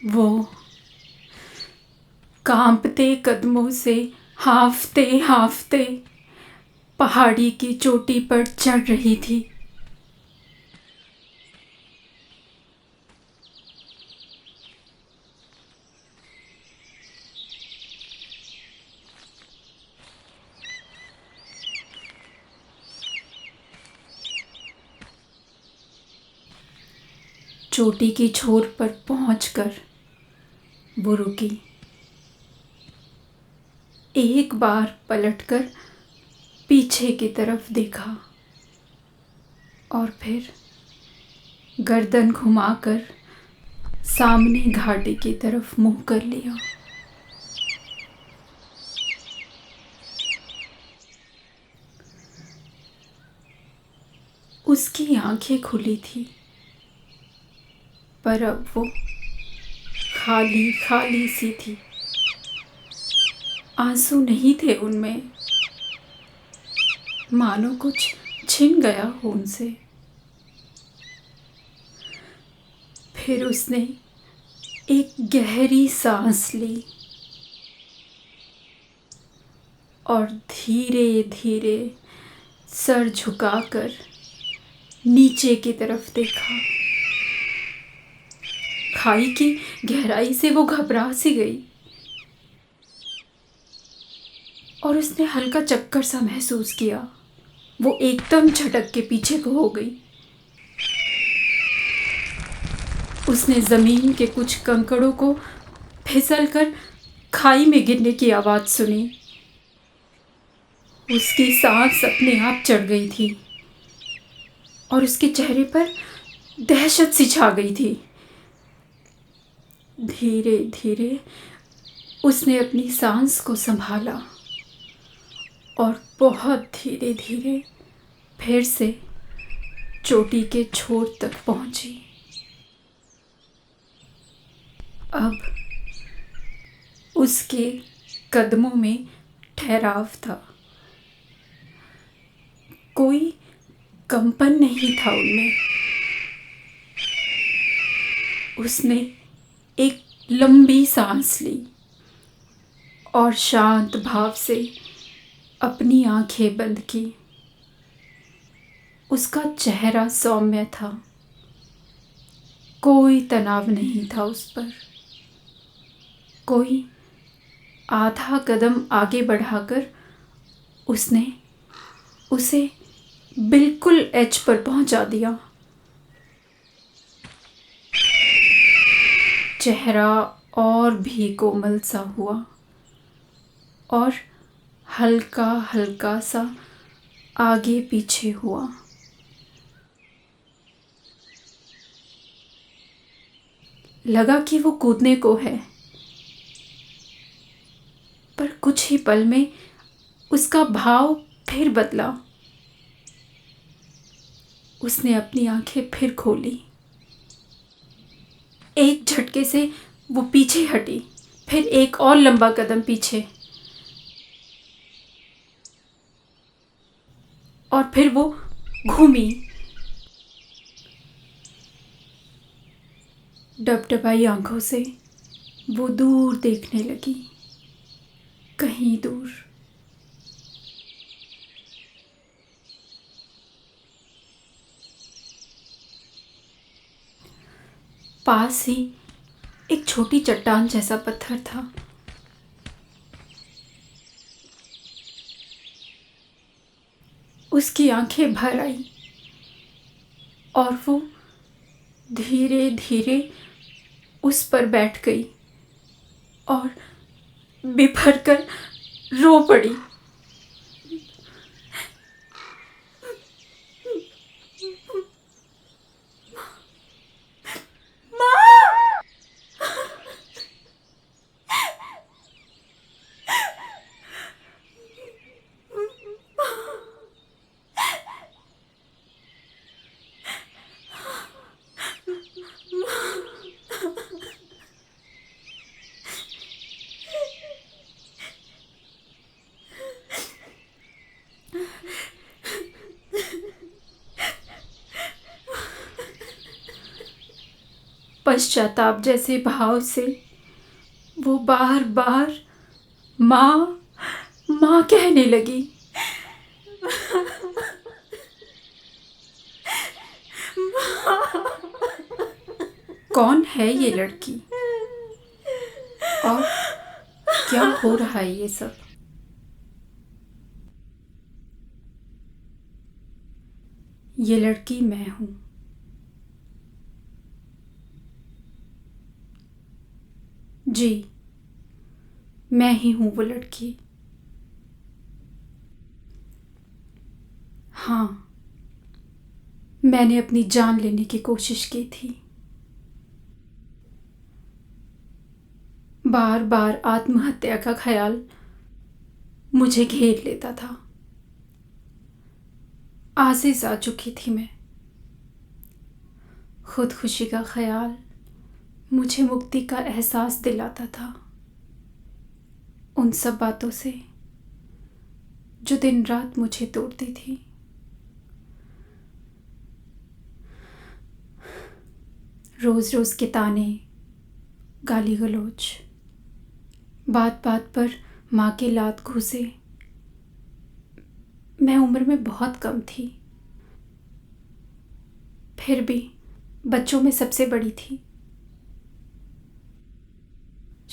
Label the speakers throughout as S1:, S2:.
S1: वो कांपते कदमों से हांफते हांफते पहाड़ी की चोटी पर चढ़ रही थी। चोटी की छोर पर पहुंचकर वो रुकी। एक बार पलटकर पीछे की तरफ देखा और फिर गर्दन घुमाकर सामने घाटी की तरफ मुंह कर लिया। उसकी आंखें खुली थी, पर अब वो खाली खाली सी थी। आंसू नहीं थे उनमें, मानो कुछ छिन गया हो उनसे। फिर उसने एक गहरी सांस ली और धीरे धीरे सर झुकाकर नीचे की तरफ देखा। खाई की गहराई से वो घबरा सी गई और उसने हल्का चक्कर सा महसूस किया। वो एकदम झटक के पीछे को हो गई। उसने जमीन के कुछ कंकड़ों को फिसलकर खाई में गिरने की आवाज सुनी। उसकी सांस अपने आप चढ़ गई थी और उसके चेहरे पर दहशत सी छा गई थी। धीरे धीरे उसने अपनी सांस को संभाला और बहुत धीरे धीरे फिर से चोटी के छोर तक पहुंची। अब उसके कदमों में ठहराव था, कोई कंपन नहीं था उनमें। उसने एक लंबी सांस ली और शांत भाव से अपनी आंखें बंद की। उसका चेहरा सौम्य था, कोई तनाव नहीं था उस पर। कोई आधा कदम आगे बढ़ाकर उसने उसे बिल्कुल एज पर पहुंचा दिया। चेहरा और भी कोमल सा हुआ और हल्का हल्का सा आगे पीछे हुआ। लगा कि वो कूदने को है, पर कुछ ही पल में उसका भाव फिर बदला। उसने अपनी आंखें फिर खोली। एक झटके से वो पीछे हटी, फिर एक और लंबा कदम पीछे, और फिर वो घूमी। डबडबाई आंखों से वो दूर देखने लगी, कहीं दूर। पास ही एक छोटी चट्टान जैसा पत्थर था। उसकी आंखें भर आई और वो धीरे धीरे उस पर बैठ गई और बिफर कर रो पड़ी। पश्चाताप जैसे भाव से वो बार बार माँ माँ कहने लगी। कौन है ये लड़की और क्या हो रहा है ये सब? ये लड़की मैं हूं। जी, मैं ही हूं वो लड़की। हाँ, मैंने अपनी जान लेने की कोशिश की थी। बार बार आत्महत्या का ख्याल मुझे घेर लेता था। आजिज़ आ चुकी थी मैं। खुदकुशी का ख्याल मुझे मुक्ति का एहसास दिलाता था उन सब बातों से जो दिन रात मुझे तोड़ती थी। रोज़ रोज़ के ताने, गाली गलौज, बात बात पर माँ के लात घूसे। मैं उम्र में बहुत कम थी, फिर भी बच्चों में सबसे बड़ी थी।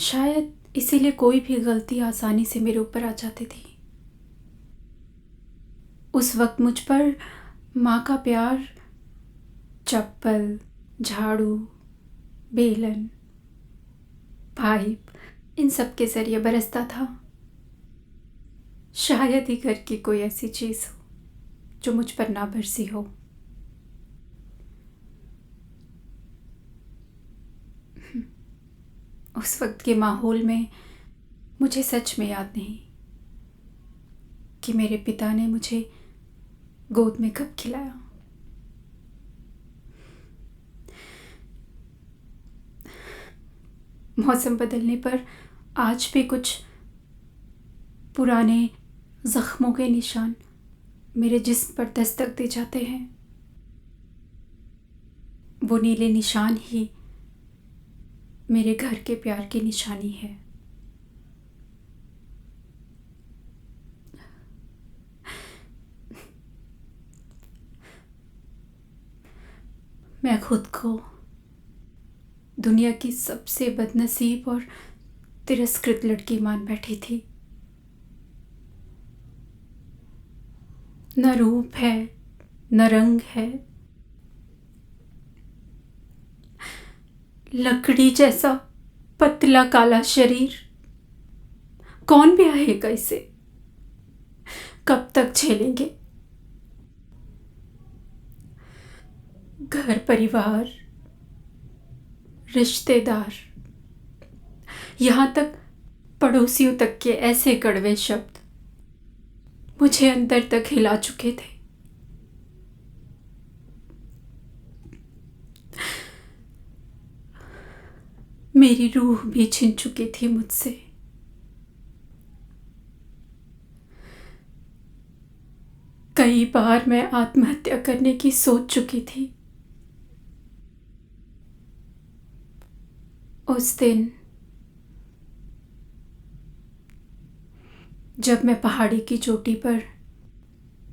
S1: शायद इसीलिए कोई भी गलती आसानी से मेरे ऊपर आ जाती थी। उस वक्त मुझ पर माँ का प्यार चप्पल, झाड़ू, बेलन, पाइप इन सब के जरिए बरसता था। शायद ही घर की कोई ऐसी चीज़ हो जो मुझ पर ना बरसी हो। उस वक्त के माहौल में मुझे सच में याद नहीं कि मेरे पिता ने मुझे गोद में कब खिलाया। मौसम बदलने पर आज भी कुछ पुराने ज़ख्मों के निशान मेरे जिस्म पर दस्तक दे जाते हैं। वो नीले निशान ही मेरे घर के प्यार की निशानी है। मैं खुद को दुनिया की सबसे बदनसीब और तिरस्कृत लड़की मान बैठी थी। न रूप है, न रंग है, लकड़ी जैसा पतला काला शरीर। कौन ब्याहेगा इसे? कब तक झेलेंगे? घर परिवार, रिश्तेदार, यहां तक पड़ोसियों तक के ऐसे कड़वे शब्द मुझे अंदर तक हिला चुके थे। मेरी रूह भी छिन चुकी थी मुझसे। कई बार मैं आत्महत्या करने की सोच चुकी थी। उस दिन जब मैं पहाड़ी की चोटी पर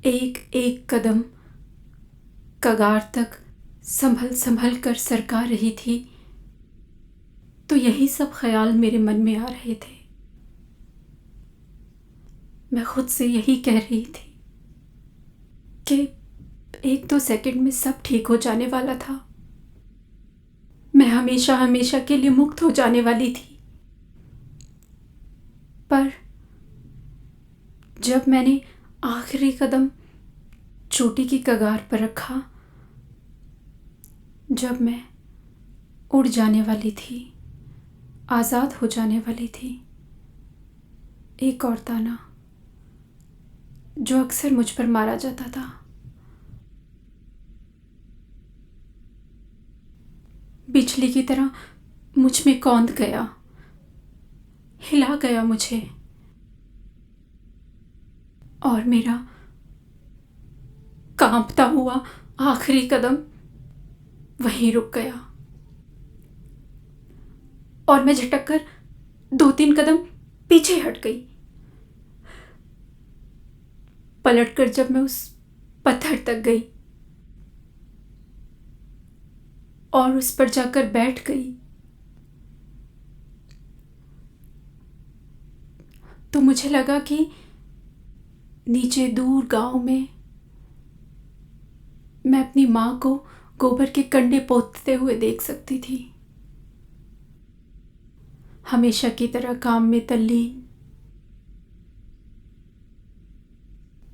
S1: एक एक कदम कगार तक संभल संभल कर सरका रही थी, तो यही सब ख्याल मेरे मन में आ रहे थे। मैं खुद से यही कह रही थी कि 1-2 सेकंड में सब ठीक हो जाने वाला था। मैं हमेशा हमेशा के लिए मुक्त हो जाने वाली थी। पर जब मैंने आखिरी कदम चोटी की कगार पर रखा, जब मैं उड़ जाने वाली थी, आज़ाद हो जाने वाली थी, एक और ताना जो अक्सर मुझ पर मारा जाता था, बिजली की तरह मुझ में कौंध गया, हिला गया मुझे, और मेरा कांपता हुआ आखिरी कदम वहीं रुक गया। और मैं झटक कर 2-3 कदम पीछे हट गई। पलटकर जब मैं उस पत्थर तक गई और उस पर जाकर बैठ गई, तो मुझे लगा कि नीचे दूर गांव में मैं अपनी माँ को गोबर के कंडे पोतते हुए देख सकती थी, हमेशा की तरह काम में तल्लीन,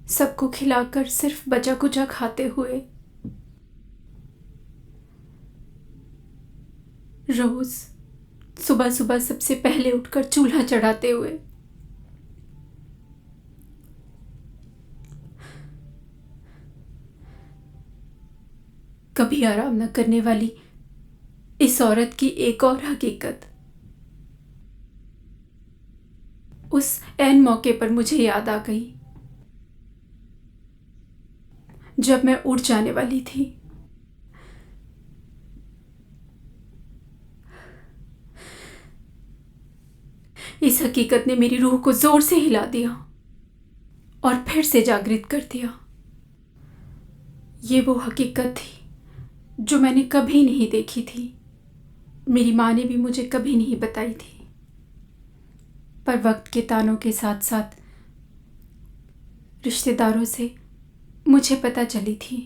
S1: सबको खिलाकर सिर्फ बचा कुचा खाते हुए, रोज सुबह सुबह सबसे पहले उठकर चूल्हा चढ़ाते हुए। कभी आराम न करने वाली इस औरत की एक और हकीकत उस ऐन मौके पर मुझे याद आ गई जब मैं उड़ जाने वाली थी। इस हकीकत ने मेरी रूह को जोर से हिला दिया और फिर से जागृत कर दिया। ये वो हकीकत थी जो मैंने कभी नहीं देखी थी, मेरी माँ ने भी मुझे कभी नहीं बताई थी, पर वक्त के तानों के साथ साथ रिश्तेदारों से मुझे पता चली थी।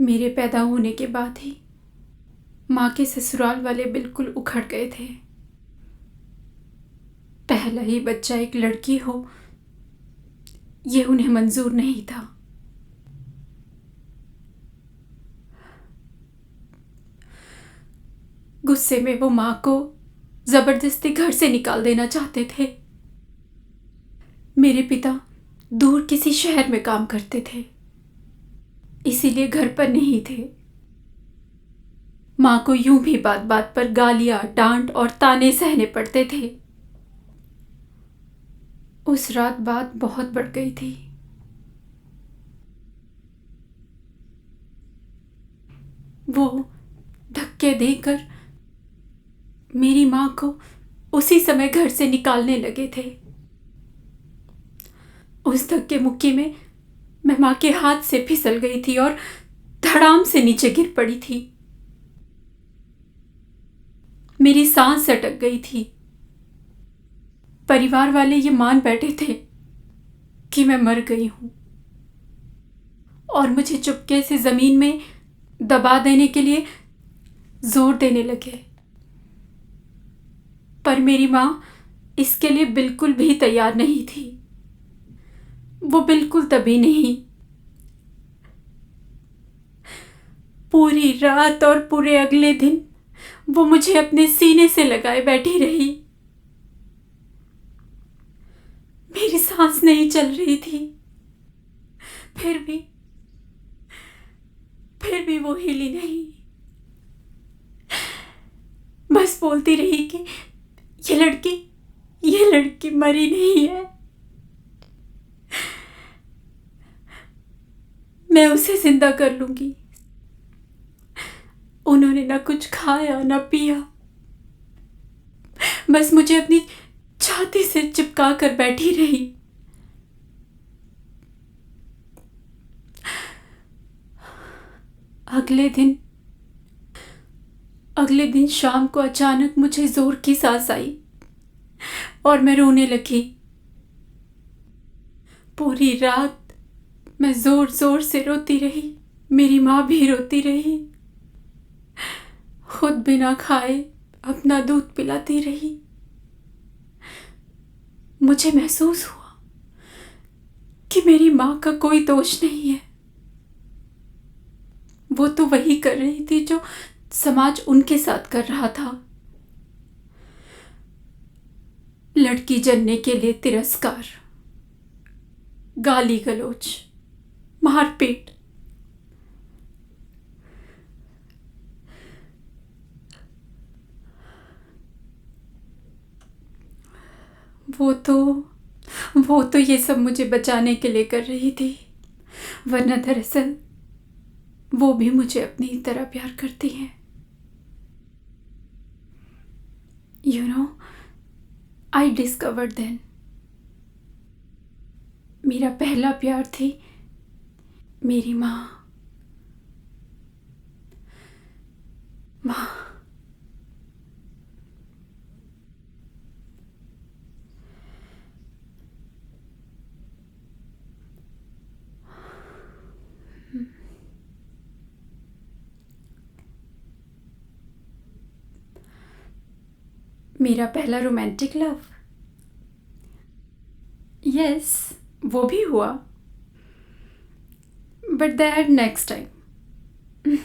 S1: मेरे पैदा होने के बाद ही माँ के ससुराल वाले बिल्कुल उखड़ गए थे। पहला ही बच्चा एक लड़की हो, ये उन्हें मंजूर नहीं था। गुस्से में वो माँ को जबरदस्ती घर से निकाल देना चाहते थे। मेरे पिता दूर किसी शहर में काम करते थे, इसीलिए घर पर नहीं थे। माँ को यूं भी बात बात पर गालियां, डांट और ताने सहने पड़ते थे। उस रात बात बहुत बढ़ गई थी। वो धक्के देकर मेरी माँ को उसी समय घर से निकालने लगे थे। उस धक्के मुक्की में मैं माँ के हाथ से फिसल गई थी और धड़ाम से नीचे गिर पड़ी थी। मेरी सांस अटक गई थी। परिवार वाले ये मान बैठे थे कि मैं मर गई हूं और मुझे चुपके से जमीन में दबा देने के लिए जोर देने लगे, पर मेरी मां इसके लिए बिल्कुल भी तैयार नहीं थी। वो बिल्कुल तभी नहीं। पूरी रात और पूरे अगले दिन वो मुझे अपने सीने से लगाए बैठी रही। मेरी सांस नहीं चल रही थी, फिर भी वो हिली नहीं। बस बोलती रही कि ये लड़की मरी नहीं है, मैं उसे जिंदा कर लूंगी। उन्होंने ना कुछ खाया ना पिया, बस मुझे अपनी छाती से चिपका कर बैठी रही। अगले दिन शाम को अचानक मुझे जोर की सांस आई और मैं रोने लगी। पूरी रात मैं जोर जोर से रोती रही, मेरी माँ भी रोती रही, खुद बिना खाए अपना दूध पिलाती रही। मुझे महसूस हुआ कि मेरी माँ का कोई दोष नहीं है। वो तो वही कर रही थी जो समाज उनके साथ कर रहा था। लड़की जनने के लिए तिरस्कार, गाली गलौज, मारपीट। वो तो ये सब मुझे बचाने के लिए कर रही थी, वरना दरअसल वो भी मुझे अपनी तरह प्यार करती हैं। You know, I discovered then. मेरा पहला प्यार थी मेरी माँ। माँ। मेरा पहला रोमांटिक लव, यस, वो भी हुआ, बट दैट नेक्स्ट टाइम।